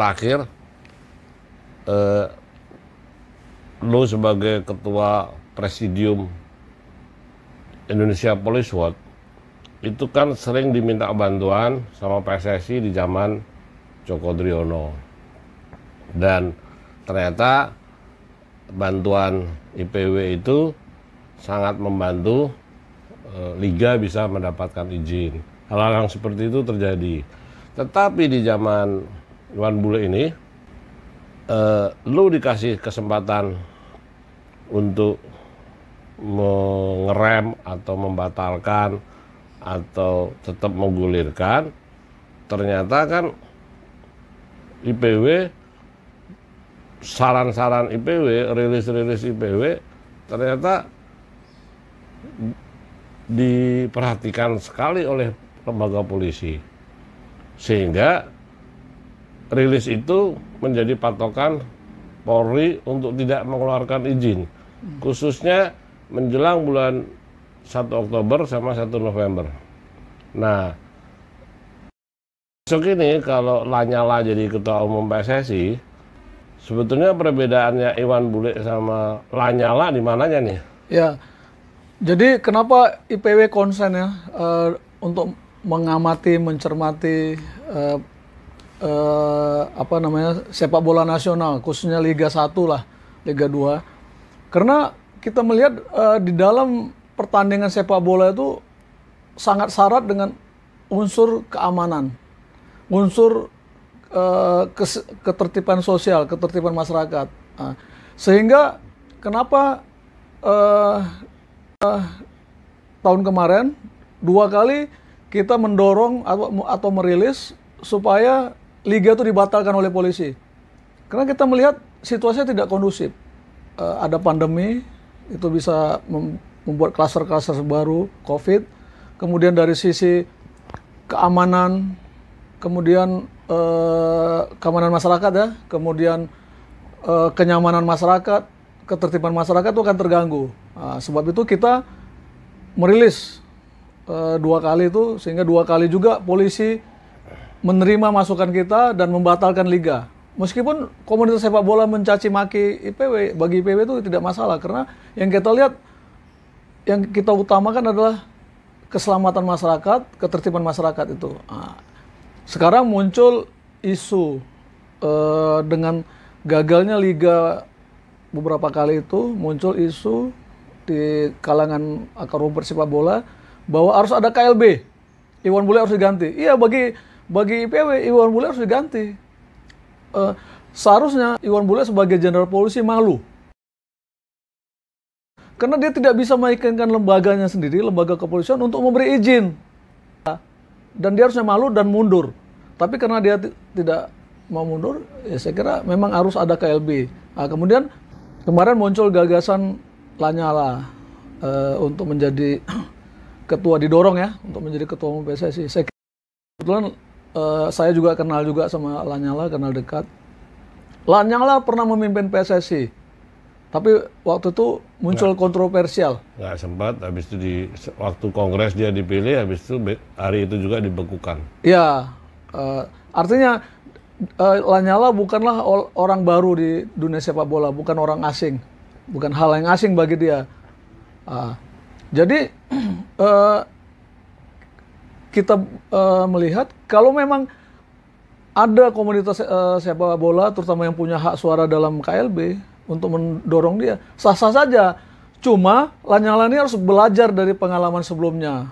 terakhir, lu sebagai ketua presidium Indonesia Police Watch itu kan sering diminta bantuan sama PSSI di zaman Joko Driono, dan ternyata bantuan IPW itu sangat membantu Liga bisa mendapatkan izin. Hal-hal yang seperti itu terjadi. Tetapi di zaman Iwan Bule ini, lu dikasih kesempatan untuk mengerem atau membatalkan atau tetap menggulirkan, ternyata kan IPW, saran-saran IPW, rilis-rilis IPW ternyata diperhatikan sekali oleh lembaga polisi, sehingga rilis itu menjadi patokan Polri untuk tidak mengeluarkan izin, khususnya menjelang bulan 1 Oktober sama 1 November. Nah, besok ini kalau Lanyala jadi ketua umum PSSI, sebetulnya perbedaannya Iwan Bule sama Lanyala di mananya nih? Ya, jadi kenapa IPW konsen ya untuk mengamati, mencermati sepak bola nasional, khususnya Liga 1 lah, Liga 2. Karena kita melihat di dalam pertandingan sepak bola itu sangat syarat dengan unsur keamanan, unsur ketertiban sosial, ketertiban masyarakat. Sehingga kenapa tahun kemarin 2 kali kita mendorong atau merilis supaya liga itu dibatalkan oleh polisi. Karena kita melihat situasinya tidak kondusif. Ada pandemi, itu bisa membuat klaster-klaster baru, COVID. Kemudian dari sisi keamanan, kemudian keamanan masyarakat ya, kemudian kenyamanan masyarakat, ketertiban masyarakat itu akan terganggu. Sebab itu kita merilis 2 kali itu, sehingga 2 kali juga polisi menerima masukan kita dan membatalkan liga. Meskipun komunitas sepak bola mencaci maki IPW, bagi IPW itu tidak masalah, karena yang kita lihat, yang kita utamakan adalah keselamatan masyarakat, ketertiban masyarakat itu. Sekarang muncul isu dengan gagalnya liga beberapa kali itu, muncul isu di kalangan akar rumput sepak bola bahwa harus ada KLB, Iwan Bule harus diganti. Iya, bagi IPW Iwan Bule harus diganti. Seharusnya Iwan Bule sebagai jenderal polisi malu, karena dia tidak bisa meyakinkan lembaganya sendiri, lembaga kepolisian, untuk memberi izin, dan dia harusnya malu dan mundur. Tapi karena dia tidak mau mundur, ya saya kira memang harus ada KLB. Kemudian kemarin muncul gagasan Lanyala untuk menjadi ketua, didorong ya untuk menjadi ketua umum PSSI. Saya kebetulan saya juga kenal juga sama Lanyala, kenal dekat. Lanyala pernah memimpin PSSI, tapi waktu itu muncul kontroversial. Nggak sempat, habis itu waktu kongres dia dipilih, habis itu hari itu juga dibekukan. Ya, artinya Lanyala bukanlah orang baru di dunia sepak bola, bukan orang asing, bukan hal yang asing bagi dia. Jadi kita melihat kalau memang ada komunitas sepak bola, terutama yang punya hak suara dalam KLB, untuk mendorong dia, sah-sah saja. Cuma Lanyala ini harus belajar dari pengalaman sebelumnya,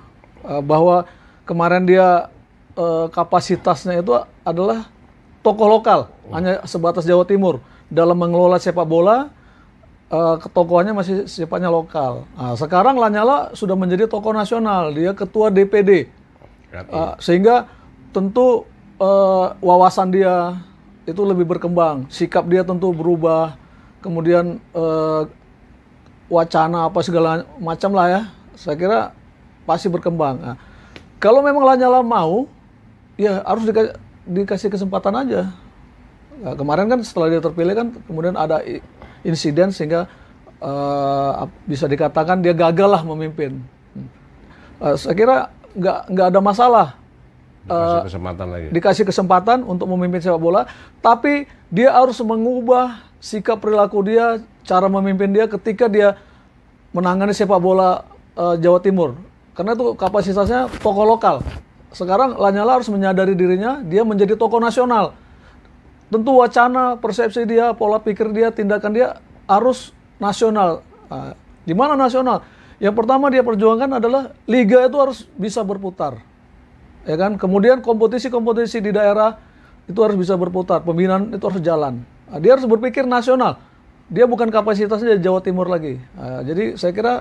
bahwa kemarin dia kapasitasnya itu adalah tokoh lokal, hanya sebatas Jawa Timur. Dalam mengelola sepak bola, ketokohannya masih sifatnya lokal. Sekarang Lanyala sudah menjadi tokoh nasional, dia ketua DPD. Sehingga tentu wawasan dia itu lebih berkembang, sikap dia tentu berubah, kemudian wacana apa segala macam lah ya, saya kira pasti berkembang. Kalau memang Lanyala mau, ya harus dikasih kesempatan aja. Kemarin kan setelah dia terpilih kan kemudian ada insiden sehingga bisa dikatakan dia gagal lah memimpin. Saya kira nggak ada masalah dikasih kesempatan lagi. Dikasih kesempatan untuk memimpin sepak bola, tapi dia harus mengubah sikap perilaku dia, cara memimpin dia ketika dia menangani sepak bola Jawa Timur. Karena itu kapasitasnya tokoh lokal. Sekarang Lanyala harus menyadari dirinya, dia menjadi tokoh nasional. Tentu wacana, persepsi dia, pola pikir dia, tindakan dia harus nasional. Di mana nasional? Yang pertama dia perjuangkan adalah liga itu harus bisa berputar. Ya kan? Kemudian kompetisi-kompetisi di daerah itu harus bisa berputar, pembinaan itu harus jalan. Dia harus berpikir nasional. Dia bukan kapasitasnya di Jawa Timur lagi. Jadi saya kira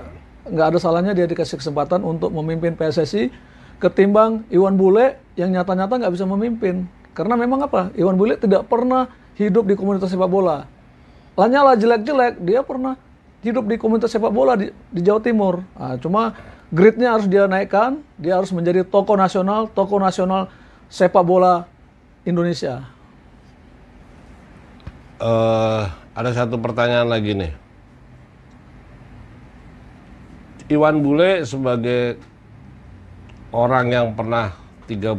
nggak ada salahnya dia dikasih kesempatan untuk memimpin PSSI ketimbang Iwan Bule yang nyata-nyata nggak bisa memimpin. Karena memang apa? Iwan Bule tidak pernah hidup di komunitas sepak bola. Lanyala jelek-jelek, dia pernah hidup di komunitas sepak bola di Jawa Timur. Cuma gridnya harus dia naikkan, dia harus menjadi tokoh nasional sepak bola Indonesia. Ada satu pertanyaan lagi nih. Iwan Bule sebagai orang yang pernah 35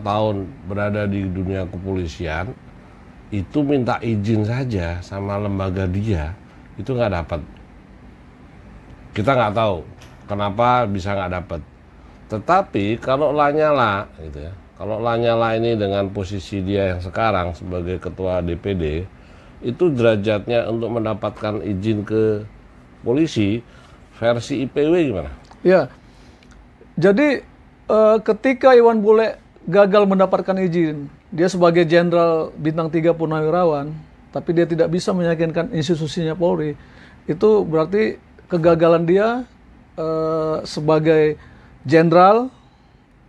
tahun berada di dunia kepolisian, itu minta izin saja sama lembaga dia, itu nggak dapat. Kita nggak tahu kenapa bisa nggak dapat. Tetapi kalau Lanyala, gitu ya, kalau Lanyala ini dengan posisi dia yang sekarang sebagai ketua DPD, itu derajatnya untuk mendapatkan izin ke polisi versi IPW gimana? Ya, jadi ketika Iwan Bule gagal mendapatkan izin, dia sebagai Jenderal Bintang 3 Purnawirawan, tapi dia tidak bisa meyakinkan institusinya Polri, itu berarti kegagalan dia sebagai Jenderal,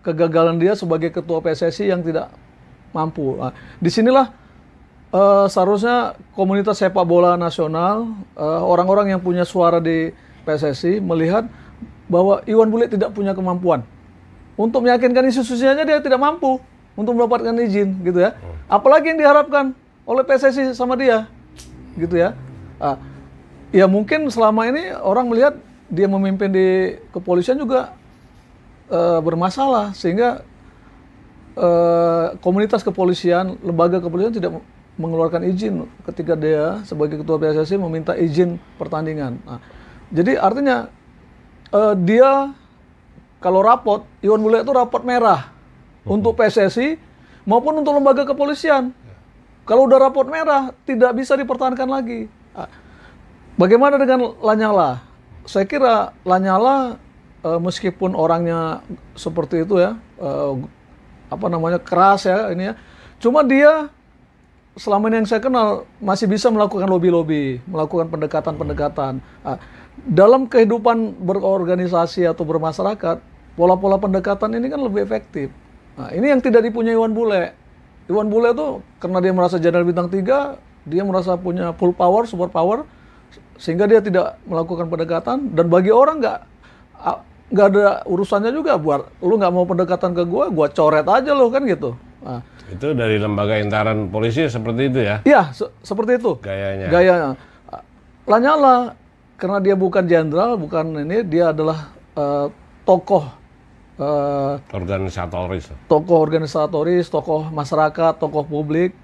kegagalan dia sebagai Ketua PSSI yang tidak mampu. Disinilah seharusnya komunitas sepak bola nasional, orang-orang yang punya suara di PSSI melihat bahwa Iwan Bule tidak punya kemampuan. Untuk meyakinkan institusinya dia tidak mampu untuk mendapatkan izin, gitu ya. Apalagi yang diharapkan oleh PSSI sama dia, gitu ya. Ya mungkin selama ini orang melihat dia memimpin di kepolisian juga bermasalah, sehingga komunitas kepolisian, lembaga kepolisian tidak mengeluarkan izin ketika dia sebagai ketua PSSI meminta izin pertandingan. Jadi artinya dia kalau rapot, Iwan Bule itu rapot merah untuk PSSI maupun untuk lembaga kepolisian. Kalau udah rapot merah, tidak bisa dipertahankan lagi. Bagaimana dengan Lanyala? Saya kira Lanyala meskipun orangnya seperti itu ya, keras ya ini ya. Cuma dia selama ini yang saya kenal masih bisa melakukan lobby-lobby, melakukan pendekatan-pendekatan. Dalam kehidupan berorganisasi atau bermasyarakat, pola-pola pendekatan ini kan lebih efektif. Ini yang tidak dipunyai Iwan Bule. Iwan Bule itu karena dia merasa Jenderal Bintang 3, dia merasa punya full power, super power, sehingga dia tidak melakukan pendekatan. Dan bagi orang nggak ada urusannya juga buat lu nggak mau pendekatan ke gua coret aja lo kan gitu. Itu dari lembaga intern polisi seperti itu ya? Iya, seperti itu. Gayanya. Lanyala karena dia bukan jenderal, bukan ini, dia adalah tokoh organisatoris, tokoh masyarakat, tokoh publik.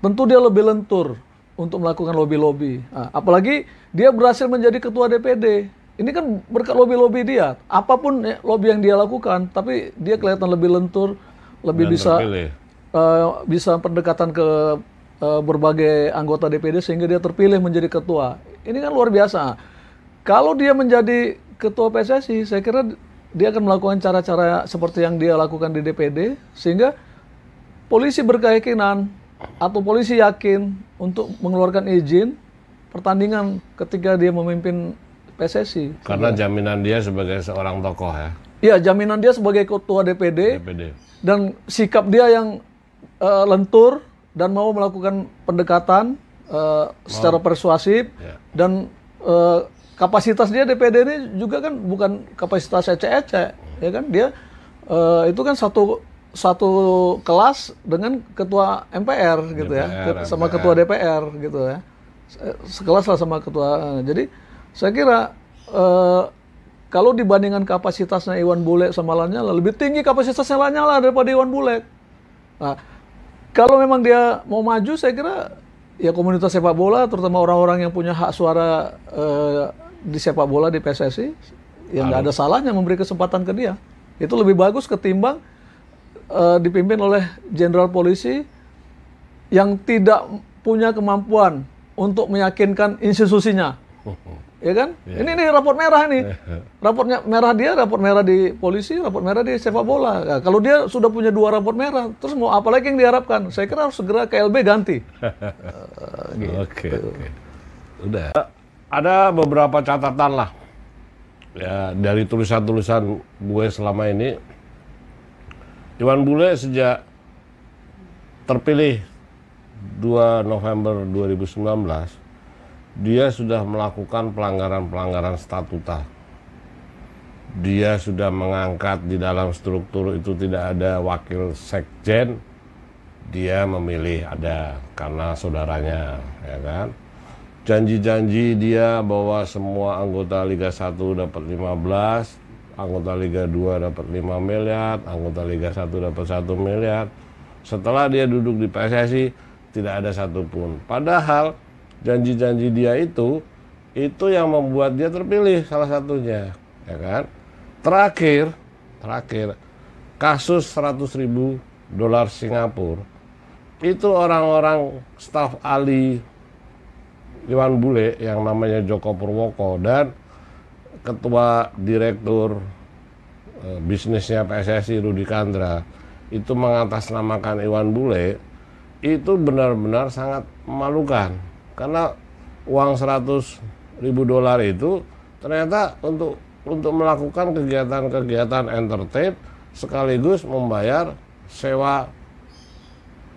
Tentu dia lebih lentur untuk melakukan lobby-lobby. Apalagi dia berhasil menjadi ketua DPD. Ini kan berkat lobby-lobby dia. Apapun lobby yang dia lakukan, tapi dia kelihatan lebih lentur, lebih bisa pendekatan ke berbagai anggota DPD sehingga dia terpilih menjadi ketua. Ini kan luar biasa. Kalau dia menjadi ketua PSSI, saya kira dia akan melakukan cara-cara seperti yang dia lakukan di DPD, sehingga polisi berkeyakinan atau polisi yakin untuk mengeluarkan izin pertandingan ketika dia memimpin PSSI. Karena jaminan dia sebagai seorang tokoh ya? Iya, jaminan dia sebagai ketua DPD. Dan sikap dia yang lentur dan mau melakukan pendekatan secara persuasif, dan kapasitas dia DPD ini juga kan bukan kapasitas ece-ece, ya kan? Dia itu kan satu kelas dengan ketua MPR gitu ya, sama ketua DPR gitu ya, sekelas lah sama ketua. Jadi saya kira kalau dibandingkan kapasitasnya Iwan Bule sama Lanyala, lebih tinggi kapasitasnya Lanyala daripada Iwan Bule. Nah, kalau memang dia mau maju, saya kira ya komunitas sepak bola, terutama orang-orang yang punya hak suara di sepak bola di PSSI, yang nggak ada salahnya memberi kesempatan ke dia. Itu lebih bagus ketimbang dipimpin oleh jenderal polisi yang tidak punya kemampuan untuk meyakinkan institusinya. Ya kan? Yeah. Ini raport merah nih. Raportnya merah dia, raport merah di polisi, raport merah di sepak bola. Nah, kalau dia sudah punya 2 raport merah, terus mau apa lagi yang diharapkan? Saya kira harus segera KLB ganti. Gitu. Oke. Udah. Ada beberapa catatan lah. Ya, dari tulisan-tulisan gue selama ini. Iwan Bule sejak terpilih 2 November 2019, dia sudah melakukan pelanggaran-pelanggaran statuta. Dia sudah mengangkat di dalam struktur itu tidak ada wakil sekjen, dia memilih ada karena saudaranya, ya kan. Janji-janji dia bahwa semua anggota Liga 1 dapat 15, anggota Liga 2 dapat 5 miliar, anggota Liga 1 dapat 1 miliar. Setelah dia duduk di PSSI, tidak ada satupun. Padahal janji-janji dia itu yang membuat dia terpilih salah satunya, ya kan. Terakhir kasus 100.000 dolar Singapura itu orang-orang staf ahli Iwan Bule yang namanya Joko Purwoko dan ketua direktur bisnisnya PSSI Rudi Kandra itu mengatasnamakan Iwan Bule, itu benar-benar sangat memalukan. Karena uang 100.000 dolar itu ternyata untuk melakukan kegiatan-kegiatan entertain sekaligus membayar sewa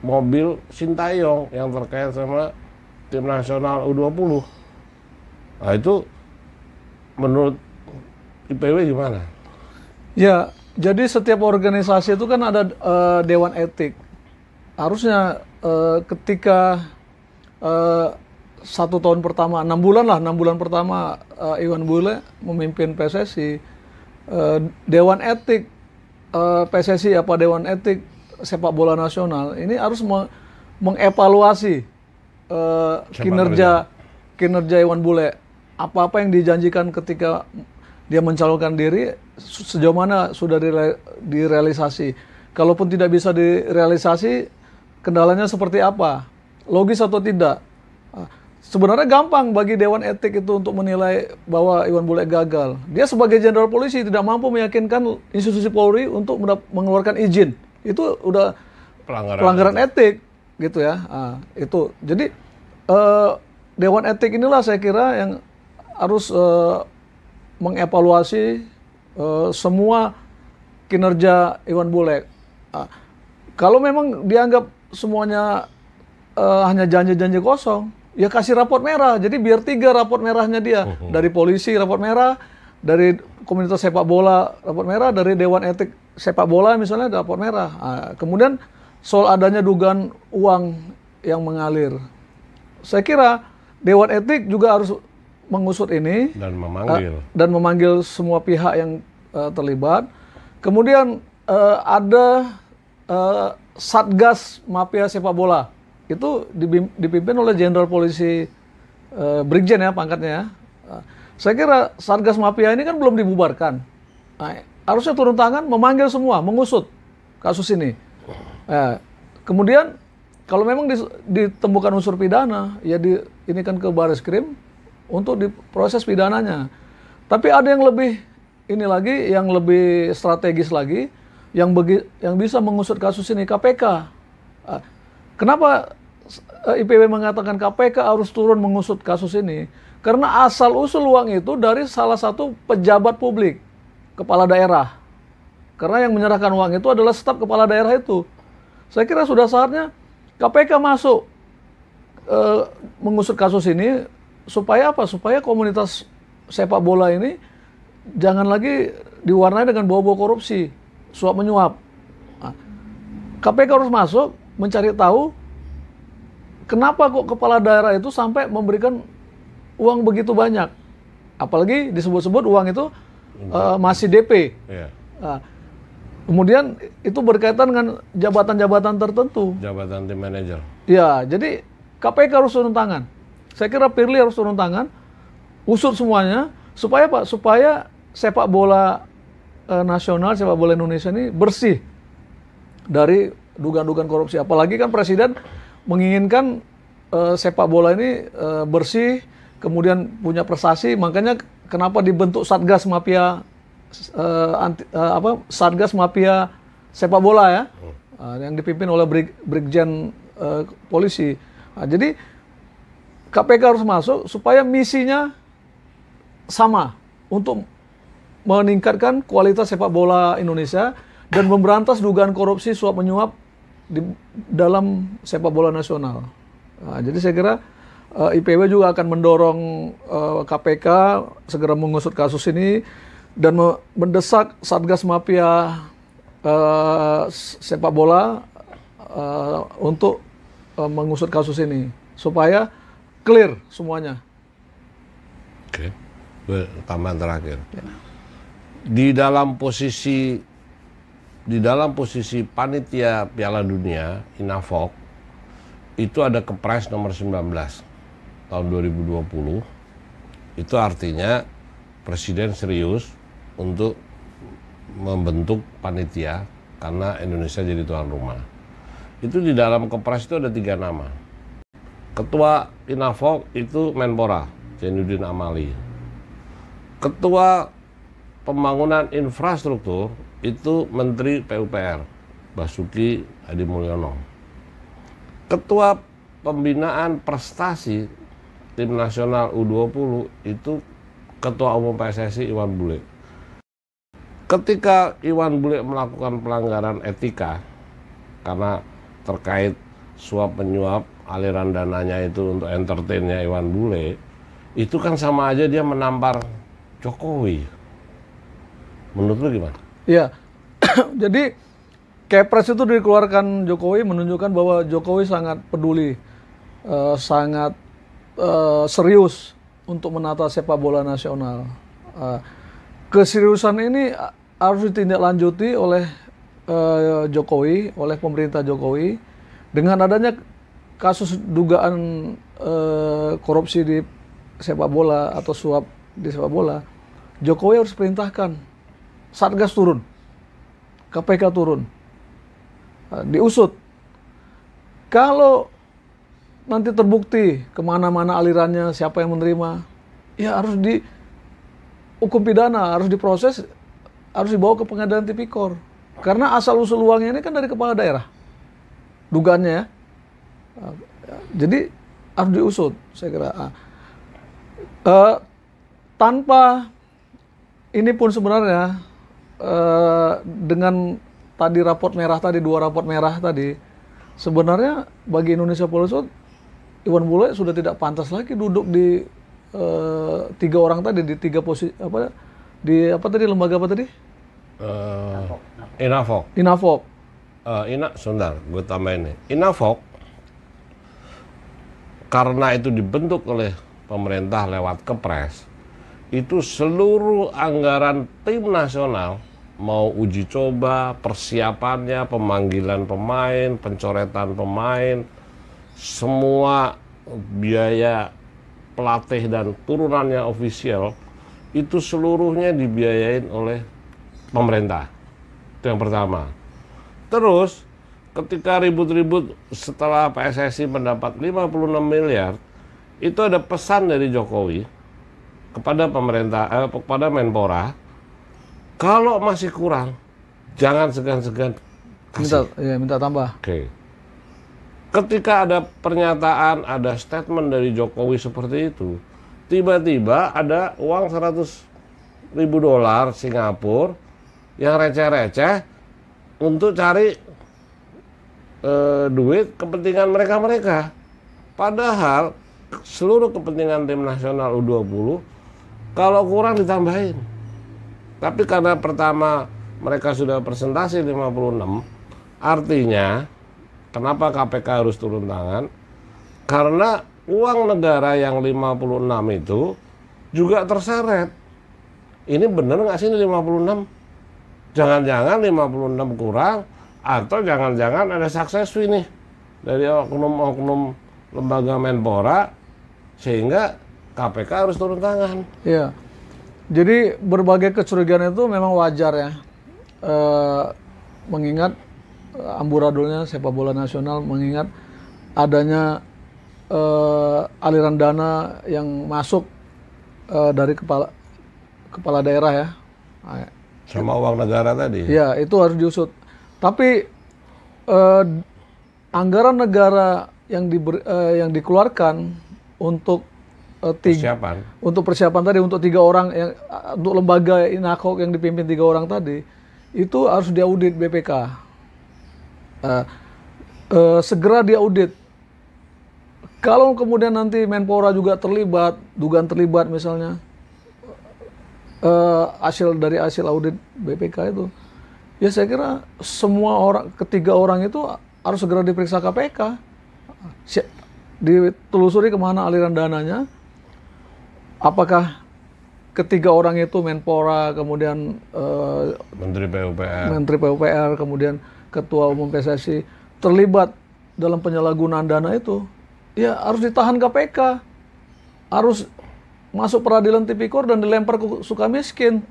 mobil Sintayong yang terkait sama tim nasional U20. Nah itu menurut IPW gimana? Ya, jadi setiap organisasi itu kan ada dewan etik. Harusnya ketika 1 tahun pertama, 6 bulan pertama Iwan Bule memimpin PSSI, Dewan Etik PSSI apa Dewan Etik Sepak Bola Nasional ini harus mengevaluasi kinerja Iwan Bule. Apa-apa yang dijanjikan ketika dia mencalonkan diri, sejauh mana sudah direalisasi. Kalaupun tidak bisa direalisasi, kendalanya seperti apa? Logis atau tidak? Sebenarnya gampang bagi Dewan Etik itu untuk menilai bahwa Iwan Bule gagal. Dia sebagai jenderal polisi tidak mampu meyakinkan institusi Polri untuk mengeluarkan izin. Itu udah pelanggaran etik gitu ya. Itu. Jadi Dewan Etik inilah saya kira yang harus mengevaluasi semua kinerja Iwan Bule. Kalau memang dianggap semuanya hanya janji-janji kosong, ya kasih raport merah. Jadi biar 3 raport merahnya dia. Dari polisi raport merah, dari komunitas sepak bola raport merah, dari Dewan Etik Sepak Bola misalnya raport merah. Kemudian soal adanya dugaan uang yang mengalir. Saya kira Dewan Etik juga harus mengusut ini dan memanggil semua pihak yang terlibat. Kemudian ada Satgas Mafia Sepak Bola. Itu dipimpin oleh Jenderal Polisi Brigjen ya pangkatnya. Saya kira Satgas Mafia ini kan belum dibubarkan. Harusnya turun tangan memanggil semua, mengusut kasus ini. Kemudian kalau memang ditemukan unsur pidana, ya ini kan ke Bareskrim untuk diproses pidananya. Tapi ada yang lebih ini lagi, yang lebih strategis lagi, yang bisa mengusut kasus ini KPK. Kenapa IPW mengatakan KPK harus turun mengusut kasus ini? Karena asal-usul uang itu dari salah satu pejabat publik, kepala daerah. Karena yang menyerahkan uang itu adalah staf kepala daerah itu. Saya kira sudah saatnya KPK masuk mengusut kasus ini supaya apa? Supaya komunitas sepak bola ini jangan lagi diwarnai dengan bau-bau korupsi, suap menyuap. KPK harus masuk mencari tahu kenapa kok kepala daerah itu sampai memberikan uang begitu banyak. Apalagi disebut-sebut uang itu masih DP. Iya. Nah, kemudian itu berkaitan dengan jabatan-jabatan tertentu. Jabatan tim manajer. Ya, jadi KPK harus turun tangan. Saya kira Firly harus turun tangan, usut semuanya, supaya Pak, supaya sepak bola nasional, sepak bola Indonesia ini bersih dari dugaan-dugaan korupsi. Apalagi kan Presiden menginginkan sepak bola ini bersih, kemudian punya prestasi. Makanya kenapa dibentuk Satgas Mafia Satgas Mafia sepak bola ya, yang dipimpin oleh Brigjen polisi. Nah, jadi KPK harus masuk supaya misinya sama untuk meningkatkan kualitas sepak bola Indonesia dan memberantas dugaan korupsi suap menyuap di dalam sepak bola nasional. Nah, jadi saya kira IPW juga akan mendorong KPK segera mengusut kasus ini dan mendesak Satgas Mafia sepak bola untuk mengusut kasus ini supaya clear semuanya. Oke. Tambahan terakhir. Ya. Di dalam posisi panitia Piala Dunia INAFOK itu ada Kepres nomor 19 tahun 2020. Itu artinya Presiden serius untuk membentuk panitia karena Indonesia jadi tuan rumah. Itu di dalam Kepres itu ada 3 nama. Ketua INAFOK itu Menpora, Zainuddin Amali. Ketua Pembangunan Infrastruktur itu Menteri PUPR, Basuki Hadi Mulyono. Ketua Pembinaan Prestasi Tim Nasional U20 itu Ketua Umum PSSI Iwan Bule. Ketika Iwan Bule melakukan pelanggaran etika karena terkait suap menyuap aliran dananya itu untuk entertainnya Iwan Bule, itu kan sama aja dia menampar Jokowi. Menurut lu gimana? Iya, jadi Kepres itu dikeluarkan Jokowi menunjukkan bahwa Jokowi sangat peduli, sangat serius untuk menata sepak bola nasional. Keseriusan ini harus ditindaklanjuti oleh Jokowi, oleh pemerintah Jokowi dengan adanya kasus dugaan korupsi di sepak bola atau suap di sepak bola. Jokowi harus perintahkan Satgas turun, KPK turun, diusut. Kalau nanti terbukti kemana-mana alirannya, siapa yang menerima, ya harus dihukum pidana, harus diproses, harus dibawa ke pengadilan tipikor. Karena asal-usul uangnya ini kan dari kepala daerah, dugaannya ya. Jadi harus diusut, saya kira. Tanpa ini pun sebenarnya dengan tadi raport merah tadi, 2 raport merah tadi, sebenarnya bagi Indonesia Polisi Iwan Bule sudah tidak pantas lagi duduk di 3 orang tadi, di 3 posisi lembaga apa tadi? INAFOK. INAFOK. Sebentar, gue tambahin nih. INAFOK karena itu dibentuk oleh pemerintah lewat Kepres, itu seluruh anggaran tim nasional, mau uji coba, persiapannya, pemanggilan pemain, pencoretan pemain, semua biaya pelatih dan turunannya ofisial, itu seluruhnya dibiayain oleh pemerintah. Itu yang pertama. Terus ketika ribut-ribut setelah PSSI mendapat 56 miliar, itu ada pesan dari Jokowi kepada pemerintah, kepada Menpora, kalau masih kurang, jangan segan-segan kasih. Minta tambah. Oke. Ketika ada pernyataan, ada statement dari Jokowi seperti itu, tiba-tiba ada uang $100.000 Singapura yang receh-receh untuk cari duit kepentingan mereka-mereka. Padahal seluruh kepentingan tim nasional U20 kalau kurang ditambahin. Tapi karena pertama mereka sudah presentasi 56, artinya kenapa KPK harus turun tangan? Karena uang negara yang 56 itu juga terseret. ini bener nggak sih ini 56? Jangan-jangan 56 kurang, atau jangan-jangan ada sukses fee nih dari oknum-oknum lembaga Menpora, sehingga KPK harus turun tangan. Iya. Jadi berbagai kecurigaan itu memang wajar ya. Mengingat amburadulnya sepak bola nasional, mengingat adanya aliran dana yang masuk dari kepala daerah ya. Sama uang negara tadi. Ya, itu harus diusut. Tapi anggaran negara yang dikeluarkan untuk persiapan tadi, untuk 3 orang untuk lembaga Inahok yang dipimpin 3 orang tadi, itu harus diaudit BPK. Segera diaudit. Kalau kemudian nanti Menpora juga terlibat, dugaan terlibat misalnya, dari hasil audit BPK itu, ya saya kira semua orang, ketiga orang itu harus segera diperiksa KPK, ditelusuri kemana aliran dananya, apakah ketiga orang itu Menpora, kemudian Menteri PUPR, kemudian Ketua Umum PSSI terlibat dalam penyalahgunaan dana itu, ya harus ditahan KPK, harus masuk peradilan tipikor dan dilempar ke Sukamiskin.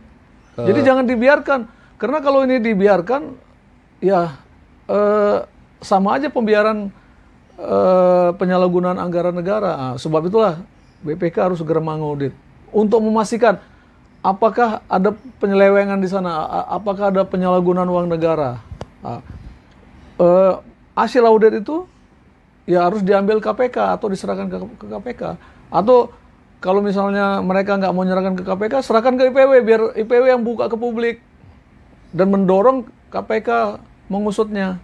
Jadi jangan dibiarkan, karena kalau ini dibiarkan, ya sama aja pembiaran penyalahgunaan anggaran negara. Nah, sebab itulah BPK harus segera mengaudit untuk memastikan apakah ada penyelewengan di sana, apakah ada penyalahgunaan uang negara. Nah, hasil audit itu ya harus diambil KPK atau diserahkan ke KPK, atau kalau misalnya mereka nggak mau menyerahkan ke KPK, serahkan ke IPW, biar IPW yang buka ke publik dan mendorong KPK mengusutnya.